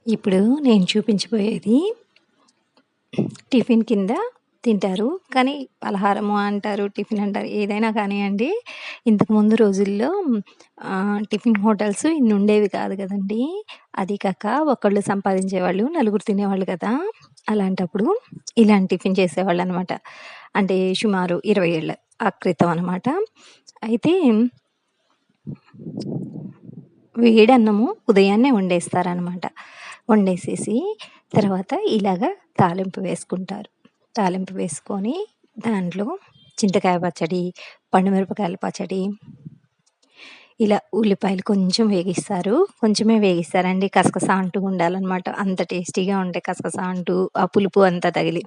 ఇప్పుడు నేను చూపించబోయేది టిఫిన్ కింద తింటారు. కానీ పలహారము అంటారు, టిఫిన్ అంటారు. ఏదైనా కానియండి. ఇంతకుముందు రోజుల్లో టిఫిన్ హోటల్స్ ఇన్ని ఉండేవి కాదు కదండీ! అది కాక ఒకళ్ళు సంపాదించేవాళ్ళు, నలుగురు తినేవాళ్ళు కదా! అలాంటప్పుడు ఇలాంటి టిఫిన్ చేసేవాళ్ళనమాట. అంటే సుమారు 20 ఏళ్ల క్రితం అనమాట. అయితే వేడన్నము ఉదయాన్నే వండేస్తారనమాట. వండేసేసి తర్వాత ఇలాగ తాలింపు వేసుకుంటారు. తాలింపు వేసుకొని దాంట్లో చింతకాయ పచ్చడి, పండుమిరపకాయల పచ్చడి, ఇలా ఉల్లిపాయలు కొంచెం వేగిస్తారు. కొంచెమే వేగిస్తారండి. కసకస అంటూ ఉండాలనమాట. అంత టేస్టీగా ఉంటాయి కసకస అంటూ ఆ పులుపు అంతా తగిలి.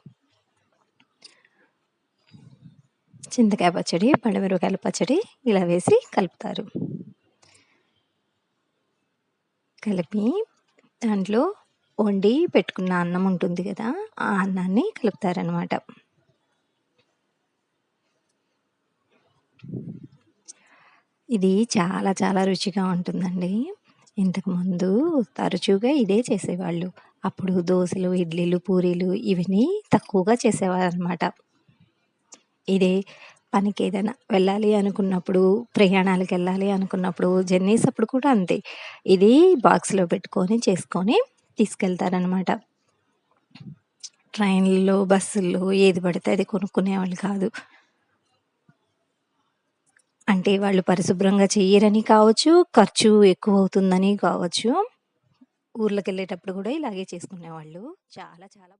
చింతకాయ పచ్చడి, పండుమిరపకాయల పచ్చడి ఇలా వేసి కలుపుతారు. కలిపి దాంట్లో వండి పెట్టుకున్న అన్నం ఉంటుంది కదా! ఆ అన్నాన్ని కలుపుతారనమాట. ఇది చాలా చాలా రుచిగా ఉంటుందండి. ఇంతకుముందు తరచుగా ఇదే చేసేవాళ్ళు. అప్పుడు దోసలు, ఇడ్లీలు, పూరీలు ఇవన్నీ తక్కువగా చేసేవారనమాట. ఇదే పనికేదైనా వెళ్ళాలి అనుకున్నప్పుడు, ప్రయాణాలకెళ్ళాలి అనుకున్నప్పుడు, జర్నీస్ అప్పుడు కూడా అంతే. ఇది బాక్స్‌లో పెట్టుకొని, చేసుకొని తీసుకెళ్తారనమాట. ట్రైన్‌ల్లో, బస్సుల్లో ఏది పడితే అది కొనుక్కునేవాళ్ళు కాదు. అంటే వాళ్ళు పరిశుభ్రంగా చెయ్యరని కావచ్చు, ఖర్చు ఎక్కువవుతుందని కావచ్చు. ఊర్లకెళ్ళేటప్పుడు గూడా ఇలాగే చేసుకునేవాళ్ళు. చాలా చాలా